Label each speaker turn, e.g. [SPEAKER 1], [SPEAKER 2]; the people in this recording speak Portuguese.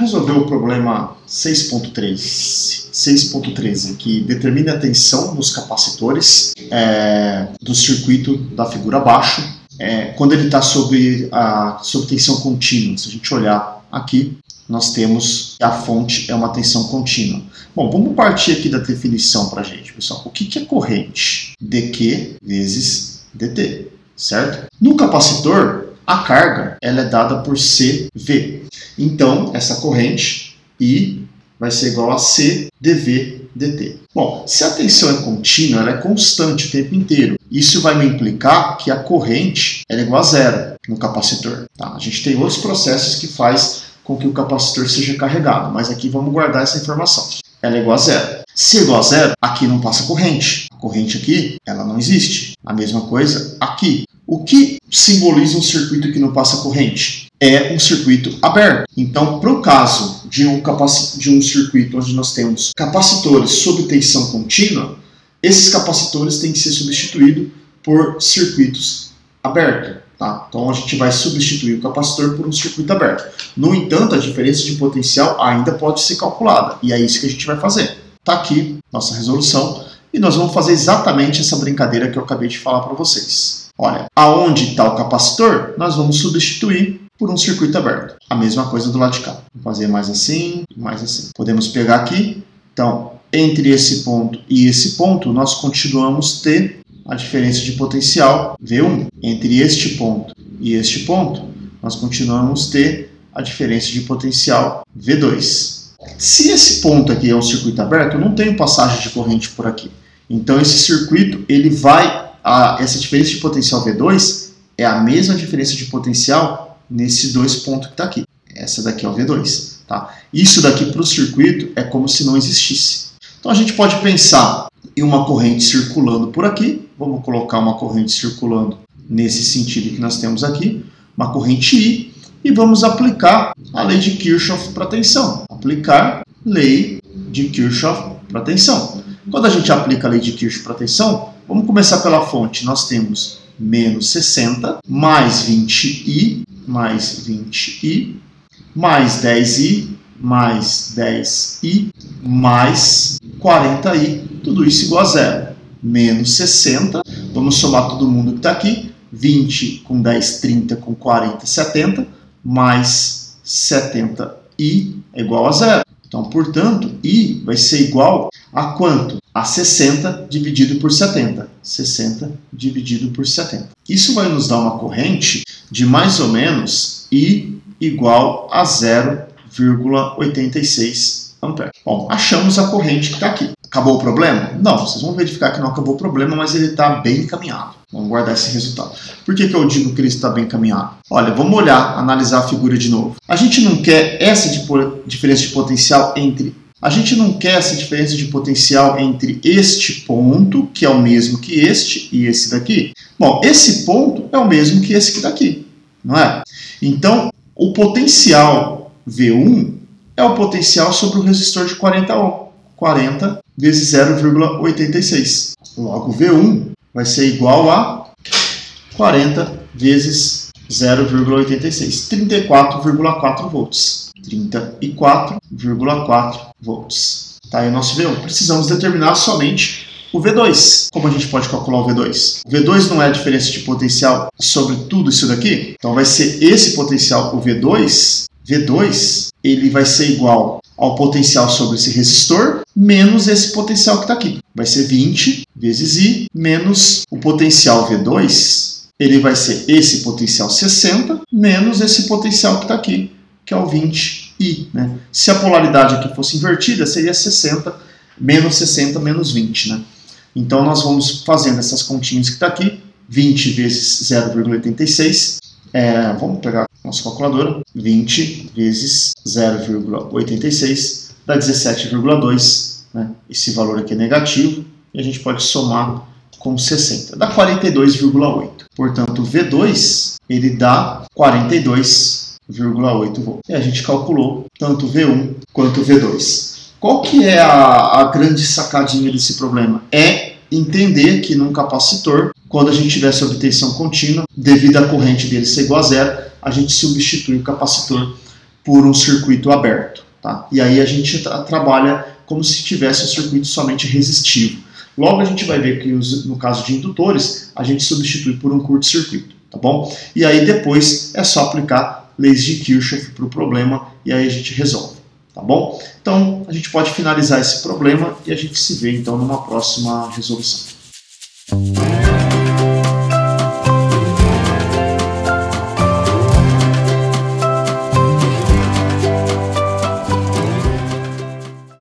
[SPEAKER 1] resolver o problema 6.13, que determina a tensão nos capacitores do circuito da figura abaixo, quando ele está sob tensão contínua. Se a gente olhar aqui, nós temos que a fonte é uma tensão contínua. Bom, vamos partir aqui da definição para a gente, pessoal. O que é corrente? dQ vezes dt, certo? No capacitor, a carga ela é dada por CV. Então, essa corrente I vai ser igual a C dV dt. Bom, se a tensão é contínua, ela é constante o tempo inteiro. Isso vai me implicar que a corrente ela é igual a zero no capacitor. Tá? A gente tem outros processos que faz com que o capacitor seja carregado, mas aqui vamos guardar essa informação. Ela é igual a zero. Se é igual a zero, aqui não passa corrente. A corrente aqui, ela não existe. A mesma coisa aqui. O que simboliza um circuito que não passa corrente? É um circuito aberto. Então, para o caso de um circuito onde nós temos capacitores sob tensão contínua, esses capacitores têm que ser substituídos por circuitos abertos. Tá? Então, a gente vai substituir o capacitor por um circuito aberto. No entanto, a diferença de potencial ainda pode ser calculada. E é isso que a gente vai fazer. Está aqui nossa resolução. E nós vamos fazer exatamente essa brincadeira que eu acabei de falar para vocês. Olha, aonde está o capacitor, nós vamos substituir por um circuito aberto. A mesma coisa do lado de cá. Vou fazer mais assim, mais assim. Podemos pegar aqui. Então, entre esse ponto e esse ponto, nós continuamos a ter a diferença de potencial V1. Entre este ponto e este ponto, nós continuamos a ter a diferença de potencial V2. Se esse ponto aqui é um circuito aberto, eu não tenho passagem de corrente por aqui. Então, esse circuito, ele vai... essa diferença de potencial V2 é a mesma diferença de potencial nesses dois pontos que está aqui. Essa daqui é o V2. Tá? Isso daqui para o circuito é como se não existisse. Então, a gente pode pensar em uma corrente circulando por aqui. Vamos colocar uma corrente circulando nesse sentido que nós temos aqui. Uma corrente I. E vamos aplicar a lei de Kirchhoff para a tensão. Aplicar lei de Kirchhoff para a tensão. Quando a gente aplica a lei de Kirchhoff para a tensão, vamos começar pela fonte. Nós temos menos 60, mais 20i, mais 20i, mais 10i, mais 10i, mais 40i. Tudo isso igual a zero. Menos 60. Vamos somar todo mundo que está aqui. 20 com 10, 30 com 40, 70. Mais 70i é igual a zero. Então, portanto, I vai ser igual a quanto? A 60 dividido por 70. 60 dividido por 70. Isso vai nos dar uma corrente de mais ou menos I igual a 0,86 ampere. Bom, achamos a corrente que está aqui. Acabou o problema? Não, vocês vão verificar que não acabou o problema, mas ele está bem encaminhado. Vamos guardar esse resultado. Por que eu digo que ele está bem encaminhado? Olha, vamos olhar, analisar a figura de novo. A gente não quer essa diferença de potencial entre... A gente não quer essa diferença de potencial entre este ponto, que é o mesmo que este, e esse daqui. Bom, esse ponto é o mesmo que esse que está aqui, não é? Então, o potencial V1 é o potencial sobre o resistor de 40 ohm. 40 vezes 0,86. Logo, V1 vai ser igual a 40 vezes 0,86. 34,4 volts. 34,4 volts. Tá aí o nosso V1. Precisamos determinar somente o V2. Como a gente pode calcular o V2? O V2 não é a diferença de potencial sobre tudo isso daqui? Então vai ser esse potencial, o V2. V2 ele vai ser igual ao potencial sobre esse resistor menos esse potencial que está aqui. Vai ser 20 vezes I menos o potencial V2. Ele vai ser esse potencial 60 menos esse potencial que está aqui, que é o 20I. Né? Se a polaridade aqui fosse invertida, seria 60 menos 20. Né? Então, nós vamos fazendo essas continhas que está aqui. 20 vezes 0,86. Vamos pegar a nossa calculadora. 20 vezes 0,86 dá 17,2. Né? Esse valor aqui é negativo. E a gente pode somar com 60. Dá 42,8. Portanto, o V2 ele dá 42,8 volts. E a gente calculou tanto o V1 quanto o V2. Qual que é a grande sacadinha desse problema? É entender que num capacitor, quando a gente tiver sob tensão contínua, devido à corrente dele ser igual a zero, a gente substitui o capacitor por um circuito aberto. Tá? E aí a gente trabalha como se tivesse um circuito somente resistivo. Logo a gente vai ver que no caso de indutores, a gente substitui por um curto-circuito, tá bom? E aí depois é só aplicar leis de Kirchhoff para o problema e aí a gente resolve, tá bom? Então a gente pode finalizar esse problema e a gente se vê então numa próxima resolução.